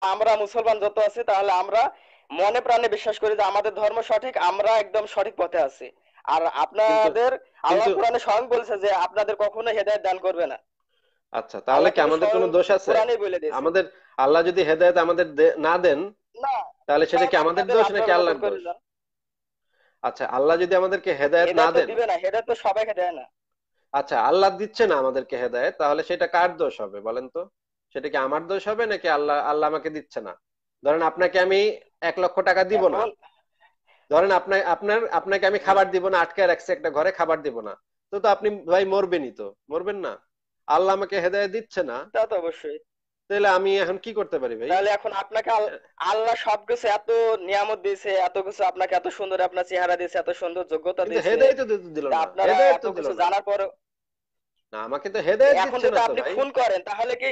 আমরা মুসলমান যত আছি, তাহলে আমরা মনে প্রাণে বিশ্বাস করি যে আমাদের ধর্ম সঠিক, আমরা একদম সঠিক পথে আছি। আর কিন্তু আপনাদের, আল্লাহ কিন্তু কোরআনে স্বয়ং বলছে যে আপনাদের কখনো হেদায়েত দান করবে না। আচ্ছা, তাহলে আল্লাহ কি কিন্তু আমাদের কোনো স্বয়ং দোষ আছে? কোরআনেই বলে দিয়েছে। আমাদের আল্লাহ যদি হেদায়েত আমাদের না দেন, না, তাহলে সেটা কি আমাদের আপনাদের দোষ নাকি আপনারা নতুন আল্লাহর করে দোষ? যান। আচ্ছা, আল্লাহ যদি আমাদেরকে হেদায়েত না হেদায়েত তো দেন, দিবে না, হেদায়েত তো সবাইকে দেয় না। আচ্ছা আল্লাহ দিচ্ছে না আমাদেরকে হেদায়েত, তাহলে সেটা কার দোষ হবে বলেন তো? সেটা কি আমার দোষ হবে নাকি আল্লাহ আল্লাহ আমাকে দিচ্ছে না? ধরেন আপনাকে আমি 1 লক্ষ টাকা দিব না, এখন ধরেন আপনাকে আমি হুম, খাবার দিব না, আটকায় রাখছি একটা ঘরে, খাবার দিব না, তো তো আপনি ভাই মরবেনই, তো মরবেন না? আল্লাহ আমাকে হেদায়েত দিচ্ছে না, তা তো অবশ্যই। তাহলে আমি এখন কি করতে পারি ভাই? তাহলে এখন আপনাকে আল্লাহ সবকিছু এত নিয়ামত দিয়েছে, এত কিছু আপনাকে, এত সুন্দর আপনার চেহারা দিয়েছে, এত সুন্দর যোগ্যতা কিন্তু দিয়েছে, হেদায়েত তো দিল তা না, আপনারা হেদায়েত এত তো দিল কিছু না। জানার পর না, আমাকে তো হেদায়েত এখন দিচ্ছে যদি না তো আপনি ভাই। খুন করেন তাহলে কি,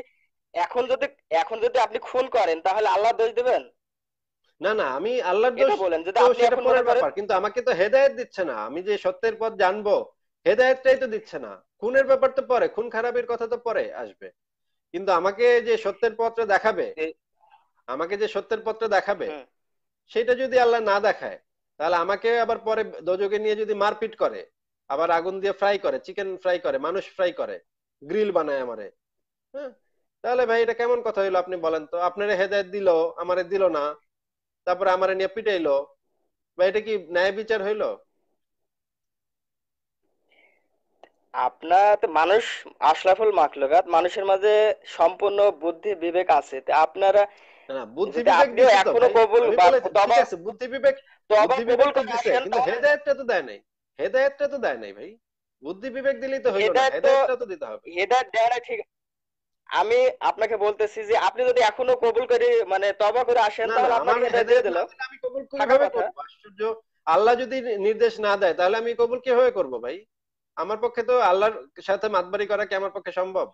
এখন যদি এখন যদি আপনি খুন করেন তাহলে আল্লাহ দোষ দিবেন? না না, আমি আল্লাহর এটা দোষ, বলেন, যদি তো আপনি সেটা এখন মনে পরের করেন। ব্যাপার, কিন্তু আমাকে তো হেদায়েত দিচ্ছে না, আমি যে সত্যের পথ জানবো, হেদায়েতটাই তো দিচ্ছে না। খুনের ব্যাপার তো পরে, খুন খারাপের কথা তো পরে আসবে, কিন্তু আমাকে যে সত্যের পথটা দেখাবে, এ- আমাকে যে সত্যের পথটা দেখাবে, হুম, সেটা যদি আল্লাহ না দেখায়, তাহলে আমাকে আবার পরে দোজকে নিয়ে যদি মারপিট করে, আবার আগুন দিয়ে ফ্রাই করে, চিকেন ফ্রাই করে, মানুষ ফ্রাই করে, গ্রিল বানায় আমারে, হ্যাঁ, তাহলে ভাই এটা কেমন কথা হইলো আপনি বলেন তো? আপনারে হেদায়েত দিল, আমারে দিল না, তারপরে আমারে নিয়ে পিটাইলো, বা এটা কি ন্যায় বিচার হইলো? আপনার তো মানুষ আশরাফুল মাখলুকাত, মানুষের মাঝে সম্পূর্ণ বুদ্ধি বিবেক আছে, তা আপনারা না না, বুদ্ধি যদি বিবেক আপনিও দিছে তো এখনো ভাই, কবুল আমি বা বলেছি ঠিক তবা আছে, বুদ্ধি বিবেক, তবা বুদ্ধি বিবেক কবুল তো করে দিছে, আসেন, কিন্তু তাহলে হেদায়েতটা তো দেয় নাই। হেদায়েতটা তো দেয় নাই ভাই, বুদ্ধি বিবেক দিলেই তো হইলো না, হেদায়েত তো, হেদায়েতটা তো দিতে হবে। হেদায়েত দেয় না ঠিক। আমি আপনাকে বলতেছি যে আপনি যদি এখনো কবুল করে, মানে তবা করে আসেন, না না, তাহলে আমার আপনাকে হেদায়েত দিয়ে হেদায়েত দিল। না দিলে আমি কবুল ফাঁকা কিভাবে কথা। করবো? আশ্চর্য! আল্লাহ যদি নির্দেশ না দেয়, তাহলে আমি কবুল কিভাবে করবো ভাই? আমার পক্ষে তো আল্লাহর সাথে মাতবাড়ি করা কি আমার পক্ষে সম্ভব?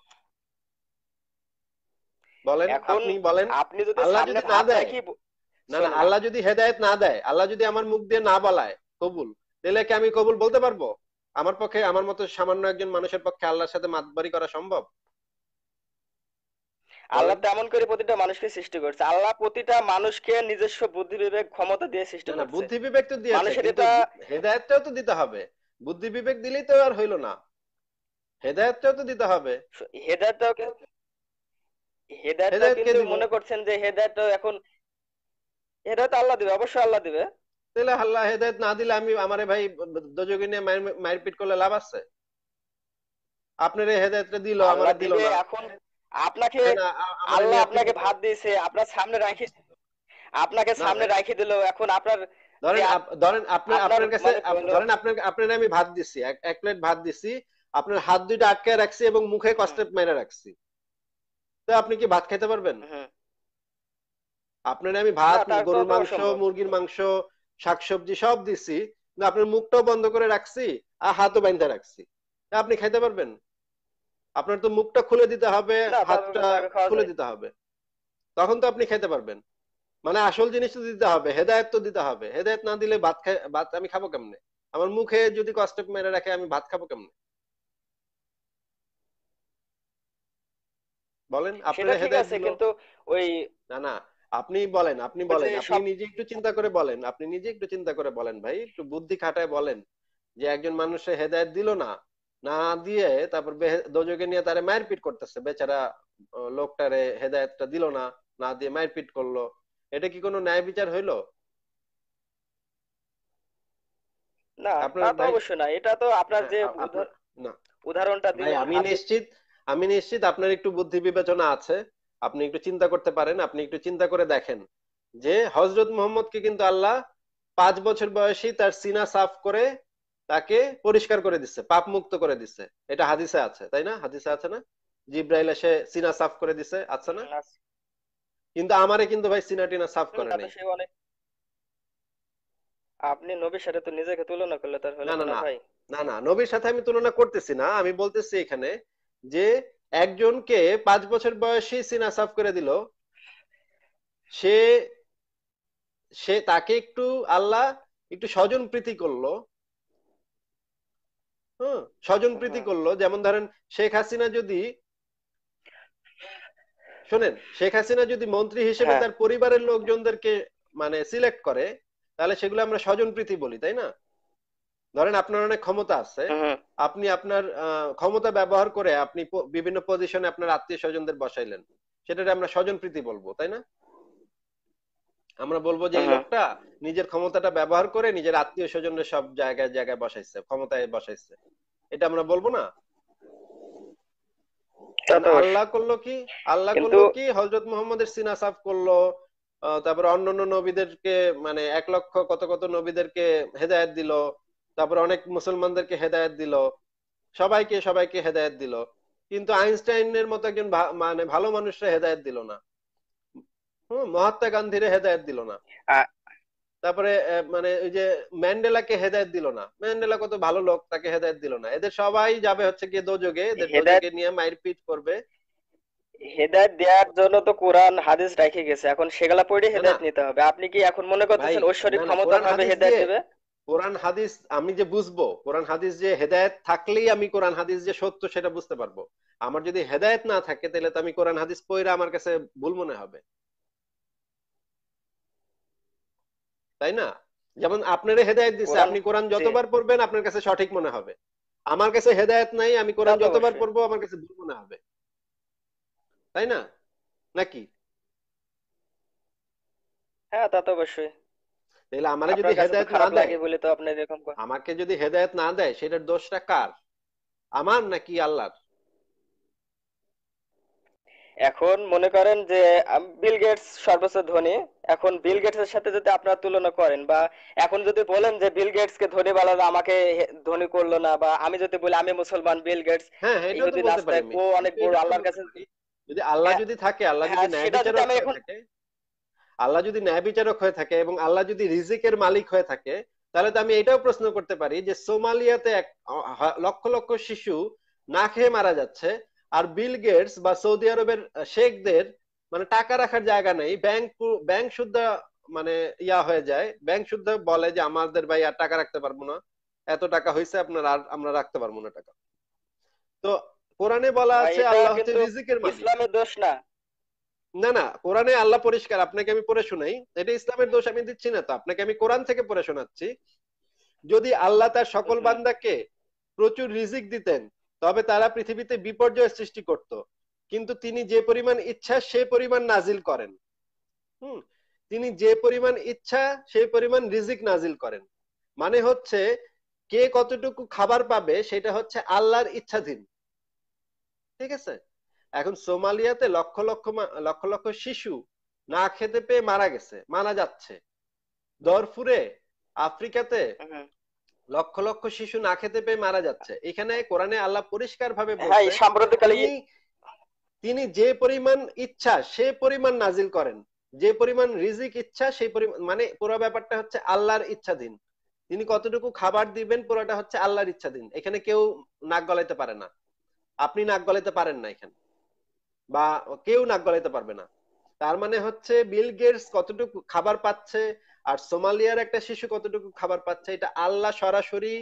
বলেন, এখন আপনি বলেন। আপনি যদি আল্লাহ সামনে যদি না ভাত দেয়, রাখি, না না, শোনেন, আল্লাহ যদি হেদায়েত না দেয়, আল্লাহ যদি আমার মুখ দিয়ে না বলায় কবুল, তাহলে কি আমি কবুল বলতে পারবো? আমার পক্ষে, আমার মতো সামান্য একজন মানুষের পক্ষে আল্লাহর সাথে মাতবাড়ি করা সম্ভব? আল্লাহ বলেন। তেমন করে প্রতিটা মানুষকে সৃষ্টি করছে, আল্লাহ প্রতিটা মানুষকে নিজস্ব বুদ্ধি বিবেক ক্ষমতা দিয়ে না সৃষ্টি না, করছে। বুদ্ধি বিবেক তো দিয়েছে, মানুষের কিন্তু এটা, হেদায়েতটাও তো দিতে হবে। বুদ্ধি বিবেক দিলেই তো আর হইলো না, হেদায়েতটাও তো দিতে হবে। হেদায়তটাও হেদায়তটাও হেদায়েত কে কিন্তু দিব? মনে করছেন যে হেদায়তটাও এখন, হেদায়ত আল্লাহ দিবে, অবশ্যই আল্লাহ দিবে। তাহলে আল্লাহ হেদায়েত না দিলে আমি, আমারে ভাই দোজকে নিয়ে মারপিট করলে লাভ আছে? আপনার এই হেদায়েতটা দিল, আল্লাহ আমারে দিল দিবে না, এখন আপনাকে। তাই না? আমারে আল্লাহ নিয়ে আপনাকে পিটাইলো। ভাত দিয়েছে, আপনার সামনে রাখি, আপনাকে না সামনে ভাই, রাখি দিল, এখন আপনার যে ধরেন ধরেন আপনার আপনার আপনার কাছে মানে হলো, ধরেন আপনার আমি ভাত দিছি, এক প্লেট ভাত দিছি, আপনার হাত দুইটা আটকায় রাখছি এবং মুখে হুম, কষ্টে মেরে রাখছি, তো আপনি কি ভাত খেতে পারবেন? হুম, আপনার আমি না, ভাত, তার তো গরুর তো মাংস, অসম্ভব। মুরগির মাংস, শাকসবজি সব দিছি, কিন্তু আপনার মুখটাও বন্ধ করে রাখছি, আর হাতও বাইন্ধা রাখছি, তা আপনি খাইতে পারবেন? আপনার তো মুখটা খুলে দিতে হবে, না, হাতটা তাকে খাওয়া খুলে যায়। দিতে হবে, তখন তো আপনি খেতে পারবেন। মানে আসল জিনিস তো দিতে হবে, হেদায়েত তো দিতে হবে, হেদায়েত না দিলে ভাত আমি খাবো কেমনে? আমার মুখে যদি কষ্ট মেরে রাখে, আমি ভাত খাবো কেমনে? বলেন, সেটা আপনারা ঠিক হেদায়েত আছে, দিল। কিন্তু ওই না না, আপনি বলেন, আপনি ওই যে বলেন, আপনি সব, নিজে একটু চিন্তা করে বলেন, আপনি নিজে একটু চিন্তা করে বলেন ভাই, একটু বুদ্ধি খাটায় বলেন, যে একজন মানুষের হেদায়েত দিল না, না দিয়ে তারপর দোজকে নিয়ে তারে মারপিট করতেছে বেচারা, লোকটারে হেদায়েতটা দিল না, না দিয়ে মারপিট করলো, এটা কি কোনো ন্যায় বিচার হইলো? না, তা আপনার তো ভাই, অবশ্যই না, এটা তো আপনার হ্যাঁ, যে আপনার, না উদাহরণটা ভাই, দিলেন আমি আপনি। নিশ্চিত, আমি নিশ্চিত আপনার একটু বুদ্ধি বিবেচনা আছে, আপনি একটু চিন্তা করতে পারেন, আপনি একটু চিন্তা করে দেখেন, যে হজরত মোহাম্মদকে কিন্তু আল্লাহ 5 বছর বয়সী তার সিনা সাফ করে তাকে পরিষ্কার করে দিচ্ছে, পাপ মুক্ত করে দিচ্ছে, এটা হাদিসে আছে তাই না? হাদিসে আছে না? জিব্রাইল এসে সিনা সাফ করে দিছে, আছে না? কিন্তু আমারে কিন্তু ভাই সিনা টিনা সাফ করে তা তো নাই। সে অনেক, আপনি নবীর সাথে তো নিজেকে তুলনা করলে তার না হলো না না না, ভাই। না না, নবীর সাথে আমি তুলনা করতেছি না, আমি বলতেছি এখানে যে একজনকে 5 বছর বয়সী সিনা সাফ করে দিল, সে সে তাকে একটু আল্লাহ একটু স্বজন প্রীতি করলো, হ্যাঁ, স্বজন প্রীতি হুম, করলো, যেমন ধরেন শেখ হাসিনা যদি শোনেন, শেখ হাসিনা যদি মন্ত্রী হিসেবে হ্যাঁ। তার পরিবারের লোকজনদেরকে মানে সিলেক্ট করে, তাহলে সেগুলো আমরা স্বজনপ্রীতি বলি, তাই না? ধরেন আপনার অনেক ক্ষমতা আছে, হুম হুম। আপনি আপনার ক্ষমতা ব্যবহার করে আপনি বিভিন্ন পজিশনে আপনার আত্মীয় স্বজনদের বসাইলেন, সেটাকে আমরা স্বজনপ্রীতি বলবো, তাই না? আমরা বলবো যে হুম এই হুম। লোকটা নিজের ক্ষমতাটা ব্যবহার করে নিজের আত্মীয় স্বজনদের সব জায়গায় জায়গায় বসাইছে, ক্ষমতায় বসাইছে, এটা আমরা বলবো না? তা এখন তো আল্লাহ অবশ্যই। করলো কি, আল্লাহ কিন্তু করলো কি, হজরত মুহাম্মদের সিনা সাফ করলো, তারপরে অন্যান্য নবীদেরকে মানে 1 লক্ষ কত কত নবীদেরকে হেদায়েত দিল, তারপরে অনেক মুসলমানদেরকে হেদায়েত দিল, সবাইকে সবাইকে হেদায়েত দিল, কিন্তু আইনস্টাইনের মতো একজন মানে ভালো মানুষরা হেদায়েত দিল না। মহাত্মা গান্ধীরে হেদায়েত দিল না। আ- তারপরে মানে ওই যে ম্যান্ডেলাকে হেদায়েত দিল না। ম্যান্ডেলা কত ভালো লোক, তাকে হেদায়েত দিল না। এদের সবাই যাবে হচ্ছে গিয়ে দোজগে, এদের হেদায়েত দোজগে নিয়ে মাইর পিট করবে। হেদায়েত দেওয়ার জন্য তো কোরআন হাদিস রেখে গেছে, এখন সেগুলা পড়ে না না হেদায়েত নিতে হবে। আপনি কি এখন মনে ভাই, করতেছেন ঐশ্বরিক না না, ক্ষমতা কোরআন ভাবে হাদিস হেদায়েত দিয়ে, দেবে? কোরআন হাদিস আমি যে বুঝবো, কোরআন হাদিস যে হেদায়েত থাকলেই আমি কোরআন হাদিস যে সত্য সেটা বুঝতে পারবো। আমার যদি হেদায়েত না থাকে, তাহলে তো আমি কোরআন হাদিস পড়ে আমার কাছে ভুল মনে হবে, তাই না? যেমন আপনারে হেদায়েত দিছে, কোরআন। আপনি কোরআন জি। যতবার পড়বেন আপনার কাছে সঠিক মনে হবে। আমার কাছে হেদায়েত নাই, আমি তা কোরআন তো যতবার অবশ্যই। পড়বো আমার কাছে ভুল মনে হবে, তাই না? নাকি? হ্যাঁ, তা তো অবশ্যই। তাহলে আমারে যদি আপনার কাছে তো হেদায়েত না খারাপ দেয়, লাগে বলে তো আপনি এরকম আমাকে যদি হেদায়েত না দেয়, সেটার দোষটা কার? আমার নাকি আল্লাহর? এখন মনে করেন যে বিল গেটস সর্বোচ্চ ধনী। এখন বিল গেটস এর সাথে যদি আপনারা তুলনা করেন, বা এখন যদি বলেন যে বিল গেটস কে ধনী বানালো, আমাকে ধনী করলো না, বা আমি যদি বলি আমি মুসলমান, বিল গেটস হ্যাঁ হ্যাঁ, এটাও তো ইহুদি বলতে পারি নাস্তিক, আমি, ও আমি অনেক তো বড় এটা তো আল্লাহর বলতে কাছে। পারি। যদি আল্লাহ হ্যাঁ। যদি থাকে, আল্লাহ যদি হ্যাঁ, ন্যায় সেটা যদি বিচারক আমি হয়ে এখন। থাকে, আল্লাহ যদি ন্যায় বিচারক হয়ে থাকে এবং আল্লাহ যদি রিজিকের মালিক হয়ে থাকে, তাহলে তো আমি এটাও প্রশ্ন করতে পারি যে সোমালিয়াতে লক্ষ লক্ষ শিশু না খেয়ে মারা যাচ্ছে, আর বিল গেটস বা সৌদি আরবের শেখদের মানে টাকা রাখার জায়গা নেই, ব্যাংক ব্যাংক শুদ্ধ মানে ইয়া হয়ে যায়, ব্যাংক শুদ্ধ বলে যে আমাদের ভাই আর টাকা রাখতে পারবো না, এত টাকা হয়েছে আপনার, আর আমরা রাখতে পারবো না টাকা। তো কোরআনে বলা ভাই, আছে এটা আল্লাহ হচ্ছে কিন্তু রিজিকের মালিক। ইসলামের দোষ না। না না, কোরআনে আল্লাহ পরিষ্কার, আপনাকে আমি পড়ে শোনাই, এটা ইসলামের দোষ আমি দিচ্ছি না তো, আপনাকে আমি কোরআন থেকে পড়ে শোনাচ্ছি। যদি আল্লাহ তার সকল হুম। বান্দাকে প্রচুর রিজিক দিতেন, তবে তারা পৃথিবীতে বিপর্যয় সৃষ্টি করত, কিন্তু তিনি যে পরিমাণ ইচ্ছা সে পরিমাণ নাজিল করেন। হুম, তিনি যে পরিমাণ ইচ্ছা সেই পরিমাণ রিজিক নাজিল করেন। মানে হচ্ছে কে কতটুকু খাবার পাবে সেটা হচ্ছে আল্লাহর ইচ্ছাধীন, ঠিক আছে? এখন সোমালিয়াতে লক্ষ লক্ষ লক্ষ লক্ষ শিশু না খেতে পেয়ে মারা গেছে, মারা যাচ্ছে। দরফুরে আফ্রিকাতে হুম। লক্ষ লক্ষ শিশু না খেতে পেয়ে মারা যাচ্ছে। এখানে কোরআনে আল্লাহ পরিষ্কার ভাবে হ্যাঁ, বলছে এই সাম্প্রতিককালে তিনি তিনি যে পরিমাণ ইচ্ছা সে পরিমাণ নাজিল করেন, যে পরিমাণ রিজিক ইচ্ছা সেই পরিমাণ, মানে পুরো ব্যাপারটা হচ্ছে আল্লাহর ইচ্ছাধীন। তিনি কতটুকু খাবার দিবেন পুরোটা হচ্ছে আল্লাহর ইচ্ছাধীন, এখানে কেউ নাক গলাইতে পারে না, আপনি নাক গলাইতে পারেন না এখানে, বা কেউ নাক গলাইতে পারবে না। তার মানে হচ্ছে বিল গেটস কতটুকু খাবার পাচ্ছে আর সোমালিয়ার একটা শিশু কতটুকু খাবার পাচ্ছে, এটা আল্লাহ সরাসরি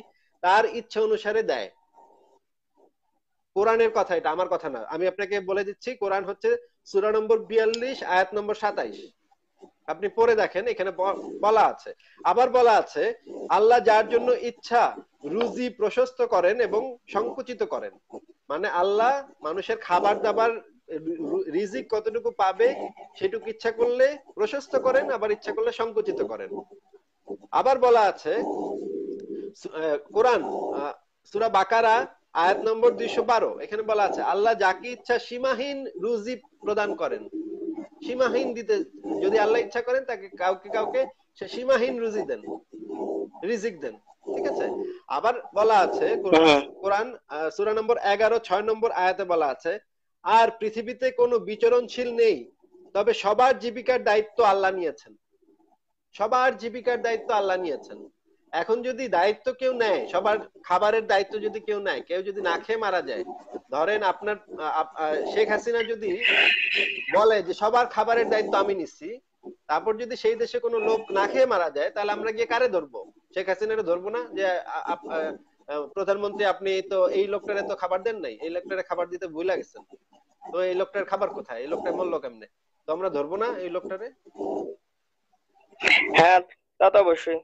তার ইচ্ছা অনুসারে দেয়। কোরআনের কথা, এটা আমার কথা না, আমি আপনাকে বলে দিচ্ছি, কোরআন হচ্ছে সূরা নম্বর 42 আয়াত নম্বর 27, আপনি পড়ে দেখেন, এখানে বলা আছে। আবার বলা আছে আল্লাহ যার জন্য ইচ্ছা রুজি প্রশস্ত করেন এবং সংকুচিত করেন। মানে আল্লাহ মানুষের খাবার দাবার রিজিক কতটুকু পাবে সেটুকু ইচ্ছা করলে প্রশস্ত করেন, আবার ইচ্ছা করলে সংকুচিত করেন। আবার বলা আছে কোরআন সূরা বাকারা আয়াত নম্বর 212, এখানে বলা আছে আল্লাহ যাকে ইচ্ছা সীমাহীন রুজি প্রদান করেন, সীমাহীন দিতে, যদি আল্লাহ ইচ্ছা করেন তাকে কাউকে কাউকে সে সীমাহীন রুজি দেন, রিজিক দেন, ঠিক আছে? আবার বলা আছে হুম। কোরআন সূরা নম্বর 11 6 নম্বর আয়াতে বলা আছে আর পৃথিবীতে কোনো বিচরণশীল নেই, তবে সবার জীবিকার দায়িত্ব আল্লাহ নিয়েছেন, সবার জীবিকার দায়িত্ব আল্লাহ নিয়েছেন। এখন যদি দায়িত্ব কেউ নেয়, সবার খাবারের দায়িত্ব যদি কেউ নেয়, কেউ যদি না খেয়ে মারা যায়, ধরেন আপনার শেখ হাসিনা যদি বলে যে সবার খাবারের দায়িত্ব আমি নিচ্ছি, তারপর যদি সেই দেশে কোনো লোক না খেয়ে মারা যায়, তাহলে আমরা গিয়ে কারে ধরবো? শেখ হাসিনারে ধরবো না যে প্রধানমন্ত্রী আপনি তো এই লোকটারে তো খাবার দেন নাই, এই লোকটারে খাবার দিতে ভুলে গেছেন, তো এই লোকটার খাবার কোথায়, এই লোকটা মরলো কেমনে? তো আমরা ধরবো না এই লোকটারে? হ্যাঁ, তা তো অবশ্যই।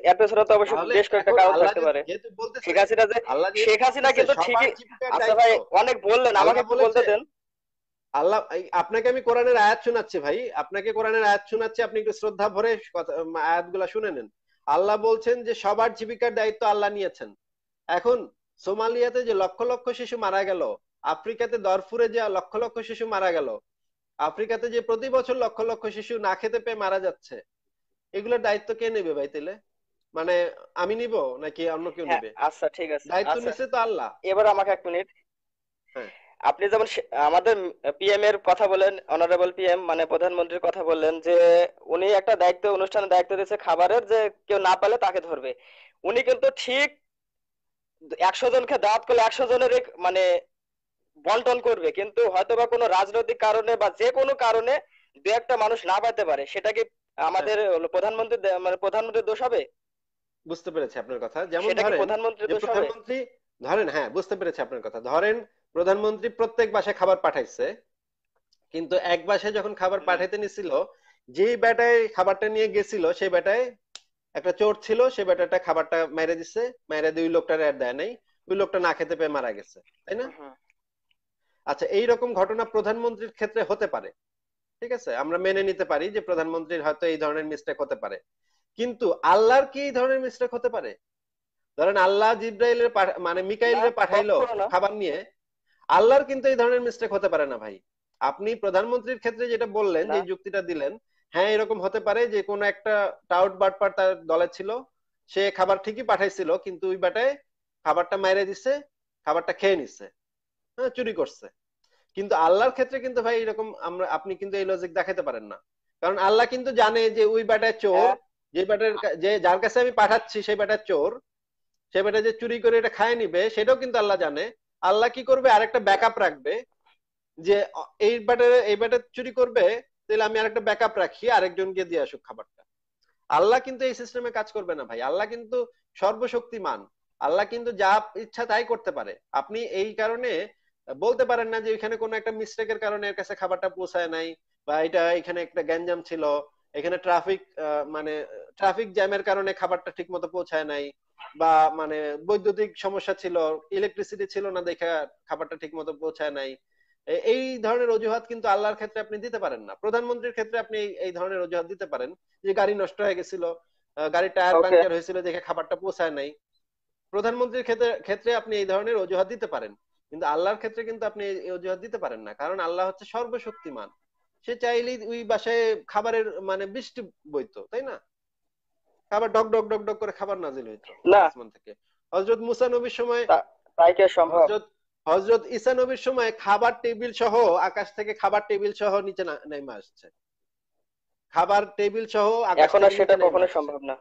এর পেছনে তো অবশ্যই তাহলে বেশ কয়েকটা এখন কারণ আল্লাহ থাকতে পারে। যেহেতু বলতেছে, শেখ হাসিনা যে আল্লাহ যেহেতু শেখ হাসিনা বলতেছে কিন্তু সবার ঠিকই। জীবিকার আচ্ছা দায়িত্ব, ভাই, অনেক বললেন, আমাকে আল্লাহ একটু বলতে বলেছে, দেন। আল্লাহ আপনাকে আমি কোরআনের আয়াত শোনাচ্ছি ভাই, আপনাকে কোরআনের আয়াত শোনাচ্ছি, আপনি একটু শ্রদ্ধা ভরে আয়াতগুলা শুনে নেন। আল্লাহ বলছেন যে সবার জীবিকার দায়িত্ব আল্লাহ নিয়েছেন। এখন সোমালিয়াতে যে লক্ষ লক্ষ শিশু মারা গেল, আফ্রিকাতে দরফুরে যে লক্ষ লক্ষ শিশু মারা গেল, আফ্রিকাতে যে প্রতি বছর লক্ষ লক্ষ শিশু না খেতে পেয়ে মারা যাচ্ছে, এগুলোর দায়িত্ব কে নেবে ভাই তাহলে? মানে আমি নিব নাকি অন্য কেউ হ্যাঁ, নিবে? আচ্ছা ঠিক আছে, দায়িত্ব আচ্ছা। নিছে তো আল্লাহ। এবার আমাকে 1 মিনিট। হ্যাঁ, আপনি যেমন আমাদের পিএম এর কথা বলেন, অনারেবল পিএম মানে প্রধানমন্ত্রীর কথা বললেন যে উনি একটা দায়িত্ব, অনুষ্ঠানের দায়িত্ব দিয়েছে খাবারের, যে কেউ না পেলে তাকে ধরবে। উনি কিন্তু ঠিক 100 জনকে দাওয়াত করলে 100 জনের মানে বন্টন করবে, কিন্তু হয়তোবা কোনো রাজনৈতিক কারণে বা যে কোনো কারণে দু একটা মানুষ না পাইতে পারে, সেটা কি হ্যাঁ, আমাদের হলো প্রধানমন্ত্রী মানে প্রধানমন্ত্রীর দোষ হবে? বুঝতে পেরেছি আপনার কথা। যেমন সেটা কি ধরেন প্রধানমন্ত্রীর যে দোষ হবে? প্রধানমন্ত্রী, ধরেন হ্যাঁ বুঝতে পেরেছি আপনার কথা, ধরেন প্রধানমন্ত্রী প্রত্যেক বাসায় খাবার পাঠাইছে, কিন্তু এক বাসায় যখন খাবার হুম। পাঠাইতে নিছিল, যেই বেটায় খাবারটা নিয়ে গেছিল সেই বেটায় একটা চোর ছিল, সে বেটাটা খাবারটা মেরে দিছে, মেরে দিয়ে ওই লোকটার আর দেয় নাই, ওই লোকটা না খেতে পেয়ে মারা গেছে, তাই না? হুম। আচ্ছা, এইরকম ঘটনা প্রধানমন্ত্রীর ক্ষেত্রে হতে পারে, ঠিক আছে, আমরা মেনে নিতে পারি যে প্রধানমন্ত্রীর হয়তো এই ধরনের মিস্টেক হতে পারে। কিন্তু আল্লাহর কি এই ধরনের মিস্টেক হতে পারে? ধরেন আল্লাহ জিব্রাইলের মানে না, মিকাইলরে পাঠাইলো কখনো না। খাবার নিয়ে, আল্লাহর কিন্তু এই ধরনের মিস্টেক হতে পারে না ভাই। আপনি প্রধানমন্ত্রীর ক্ষেত্রে যেটা বললেন, যে না। যুক্তিটা দিলেন, হ্যাঁ এরকম হতে পারে যে কোনো একটা টাউট বাটপার তার দলে ছিল, সে খাবার ঠিকই পাঠাইছিল কিন্তু ওই বাটায় খাবারটা মেরে দিছে, খাবারটা খেয়ে নিছে, হ্যাঁ চুরি করছে। কিন্তু আল্লাহর ক্ষেত্রে কিন্তু ভাই এরকম আপনি কিন্তু এই লজিক দেখাতে পারেন না। কারণ আল্লাহ কিন্তু জানে যে ওই বেটায় চোর, হ্যাঁ। যে বেটার যে যার কাছে আমি পাঠাচ্ছি সেই বেটা চোর, সে বেটা যে চুরি করে এটা খায় নিবে সেটাও কিন্তু আল্লাহ জানে। আল্লাহ কি করবে, আরেকটা ব্যাকআপ রাখবে, যে এই ব্যাটার চুরি করবে, তাহলে আমি আরেকটা ব্যাকআপ রাখি, আরেকজন গিয়ে দিয়ে আসুক খাবারটা। আল্লাহ কিন্তু এই সিস্টেমে কাজ করবে না ভাই, আল্লাহ কিন্তু সর্বশক্তিমান, আল্লাহ কিন্তু যা ইচ্ছা তাই করতে পারে। আপনি এই কারণে বলতে পারেন না যে এখানে কোনো একটা মিস্টেকের কারণে এর কাছে খাবারটা পৌঁছায় নাই, বা এটা এখানে একটা গ্যাঞ্জাম ছিল, এখানে মানে ট্রাফিক জ্যামের কারণে খাবারটা ঠিক মতো পৌঁছায় নাই, বা মানে বৈদ্যুতিক সমস্যা ছিল, ইলেকট্রিসিটি ছিল না দেখা খাবারটা ঠিক মতো পৌঁছায় নাই। এই ধরনের অজুহাত কিন্তু আল্লাহর ক্ষেত্রে আপনি দিতে পারেন না। প্রধানমন্ত্রীর ক্ষেত্রে আপনি এই ধরনের অজুহাত দিতে পারেন, যে গাড়ি নষ্ট হয়ে গেছিল, গাড়ির টায়ার ওকে। পাংচার হয়েছিল দেখে খাবারটা পৌঁছায় নাই। প্রধানমন্ত্রীর ক্ষেত্রে ক্ষেত্রে আপনি এই ধরনের অজুহাত দিতে পারেন, কিন্তু আল্লাহর ক্ষেত্রে কিন্তু আপনি এই অজুহাত দিতে পারেন না, কারণ আল্লাহ হচ্ছে সর্বশক্তিমান। সে চাইলেই ওই বাসায় খাবারের মানে বৃষ্টি বইতো, তাই না? খাবার ডক ডক ডক ডক করে খাবার নাজিল হইতো না, আসমান থেকে। হযরত মুসা নবীর সময়, তাই কি সম্ভব? হযরত হযরত ঈসা নবীর সময় খাবার টেবিল সহ, আকাশ থেকে খাবার টেবিল সহ নিচে নেমে আসছে, খাবার টেবিল সহ আকাশ এখন আর থেকে সেটা নিচে নেমে কখনো আসছে। সম্ভব না।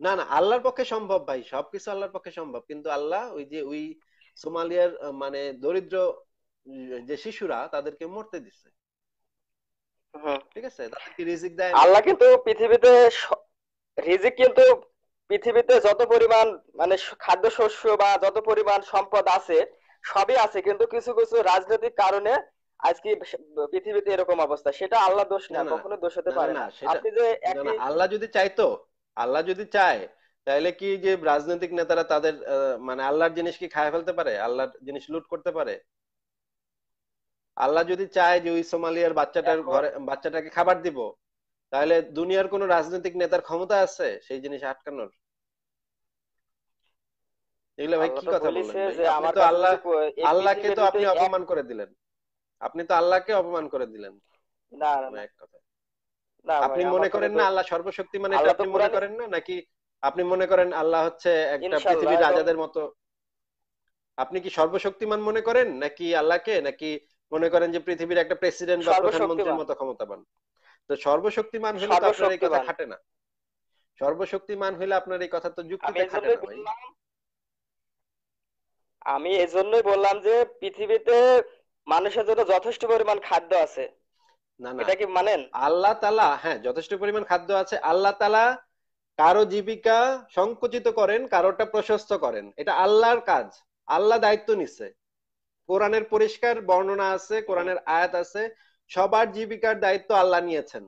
না না, আল্লাহর পক্ষে সম্ভব ভাই, সবকিছু আল্লাহর পক্ষে সম্ভব, কিন্তু আল্লাহ ওই যে ওই সোমালিয়ার মানে দরিদ্র যে শিশুরা তাদেরকে মরতে দিচ্ছে, হুম। ঠিক আছে, তাদেরকে রিজিক দেয় নাই। আল্লাহ কিন্তু পৃথিবীতে রিজিক কিন্তু পৃথিবীতে যত পরিমাণ মানে খাদ্যশস্য বা যত পরিমাণ সম্পদ আছে, সবই আছে, কিন্তু কিছু কিছু রাজনৈতিক কারণে আজকে পৃথিবীতে এরকম অবস্থা। সেটা আল্লাহ দোষ না না, না কখনো দোষ হতে না না পারে না না। সেটা, আপনি যে না না, একই। আল্লাহ যদি চাইতো, আল্লাহ যদি চায়, তাহলে কি যে রাজনৈতিক নেতারা তাদের মানে আল্লাহর জিনিস কি খায় ফেলতে পারে, আল্লাহর জিনিস লুট করতে পারে? আল্লাহ যদি চায় যে ওই সোমালিয়ার বাচ্চাটার এখন ঘরে বাচ্চাটাকে খাবার দিব, তাহলে দুনিয়ার কোন রাজনৈতিক নেতার ক্ষমতা আছে সেই জিনিস আটকানোর? এগুলো ভাই আল্লাহ কি তো কথা বললেন বলেছে ভাই? যে আপনি আমার তো কাছে আল্লাহ, যদি এই আল্লাহকে পৃথিবীর তো যদি আপনি এক। অপমান করে দিলেন, আপনি তো আল্লাহকে অপমান করে দিলেন। না না কোনো না। এক কথা, না ভাই, আপনি আমার মনে কোনো করেন না আল্লাহ সর্বশক্তিমান, এটা আল্লাহ তো আপনি মনে কোরআনে। করেন না নাকি? আপনি মনে করেন আল্লাহ হচ্ছে একটা ইনশাল্লাহ। পৃথিবীর এবং রাজাদের মতো? আপনি কি সর্বশক্তিমান মনে করেন নাকি আল্লাহকে, নাকি মনে করেন যে পৃথিবীর একটা প্রেসিডেন্ট বা প্রধানমন্ত্রীর সর্বশক্তিমান। মতো ক্ষমতাবান? তো সর্বশক্তিমান হলে তো আপনার এই কথা সর্বশক্তিমান। খাটে না। সর্বশক্তিমান হলে আপনার এই কথা তো আমি যুক্তিতে খাটে এজন্যই না ভাই। বললাম, আমি এজন্যই বললাম যে পৃথিবীতে মানুষের জন্য যথেষ্ট পরিমাণ খাদ্য আছে। না না, এটা কি মানেন? আল্লাহ তাআলা হ্যাঁ যথেষ্ট পরিমাণ খাদ্য আছে, আল্লাহ তাআলা কারো জীবিকা সংকুচিত করেন, কারোটা প্রশস্ত করেন, এটা আল্লাহর কাজ, আল্লাহ দায়িত্ব নিচ্ছে। কোরআনের পরিষ্কার বর্ণনা আছে, হুম, কোরআনের আয়াত আছে, সবার জীবিকার দায়িত্ব আল্লাহ নিয়েছেন।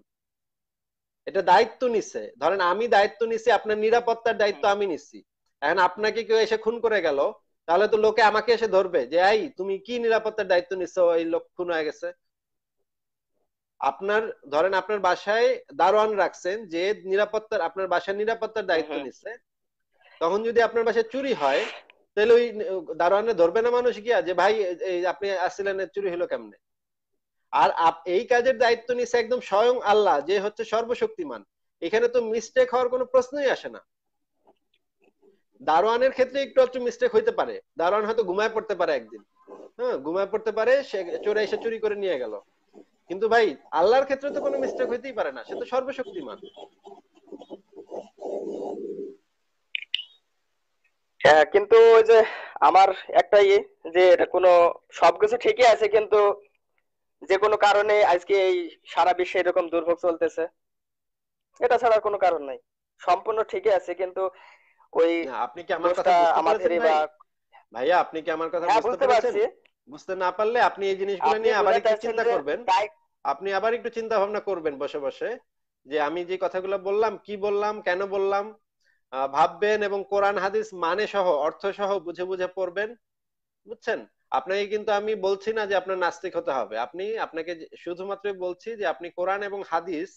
এটা দায়িত্ব নিছে, ধরেন আমি দায়িত্ব নিছি, আপনার নিরাপত্তার দায়িত্ব হুম। আমি নিছি। এখন আপনাকে কেউ এসে খুন করে গেল, তাহলে তো লোকে আমাকে এসে ধরবে যে এই তুমি কি নিরাপত্তার দায়িত্ব নিছো, এই লোক খুন হয়ে গেছে। আপনার, ধরেন আপনার বাসায় দারোয়ান রাখছেন যে নিরাপত্তার, আপনার বাসার নিরাপত্তার হুম, দায়িত্ব হুম। নিচ্ছে, তখন যদি আপনার বাসায় চুরি হয়, তাহলে ওই দারোয়ানে ধরবে না মানুষ গিয়া যে ভাই এই আপনি আসছিলেন, চুরি হলো কেমনে? আর এই কাজের দায়িত্ব নিচ্ছে একদম স্বয়ং আল্লাহ, যে হচ্ছে সর্বশক্তিমান। এখানে তো মিস্টেক হওয়ার কোনো প্রশ্নই আসে না। দারোয়ানের ক্ষেত্রে একটু একটু মিস্টেক হইতে পারে, দারোয়ান হয়তো ঘুমায় পড়তে পারে একদিন, হ্যাঁ ঘুমায় পড়তে পারে, সে চোরে এসে চুরি করে নিয়ে গেল। কিন্তু ভাই আল্লাহর ক্ষেত্রে তো কোনো মিস্টেক হইতেই পারে না, সে তো সর্বশক্তিমান। হ্যাঁ, কিন্তু ওই যে আমার একটা যে এটা কোনো সবকিছু ঠিকই আছে, কিন্তু যে কোনো কারণে আজকে এই সারা বিশ্বে এরকম দুর্ভোগ চলতেছে, এটা ছাড়া আর কোনো কারণ নাই। সম্পূর্ণ ঠিকই আছে, কিন্তু ওই না, আপনি কি আমার কথা দোষটা বুঝতে পেরেছেন আমাদেরই বা। ভাই? ভাইয়া আপনি কি আমার কথা হ্যাঁ, বুঝতে বুঝতে পেরেছেন? পারছি। বুঝতে না পারলে আপনি এই জিনিসগুলো আপনি নিয়ে আবার বুঝাতে একটু চাচ্ছেন চিন্তা যে করবেন। তাই। আপনি আবার একটু চিন্তা ভাবনা করবেন বসে বসে, যে আমি যে কথাগুলো বললাম, কি বললাম, কেন বললাম, ভাববেন এবং কোরআন হাদিস মানে সহ, অর্থ সহ বুঝে বুঝে পড়বেন। বুঝছেন? আপনাকে কিন্তু আমি বলছি না যে আপনার নাস্তিক হতে হবে, আপনাকে শুধুমাত্র বলছি যে আপনি কোরআন এবং হাদিস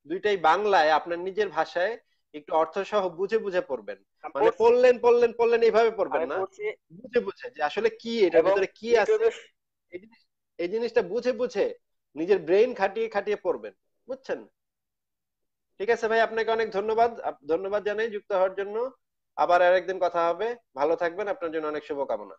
দুইটাই বাংলায় আপনার নিজের ভাষায় একটু অর্থ সহ বুঝে বুঝে পড়বেন। আমি মানে পড়ছি। পড়লেন পড়লেন পড়লেন এইভাবে পড়বেন আমি না, পড়ছি। বুঝে বুঝে যে আসলে কি এটার এবং ভিতরে কি আছে, ইউটিউবে। এই জিনিস, এই জিনিসটা বুঝে বুঝে নিজের ব্রেন খাটিয়ে খাটিয়ে পড়বেন। বুঝছেন? ঠিক আছে ভাই, আপনাকে অনেক ধন্যবাদ, ধন্যবাদ জানাই যুক্ত হওয়ার জন্য। আবার আরেকদিন কথা হবে। ভালো থাকবেন, আপনার জন্য অনেক শুভকামনা।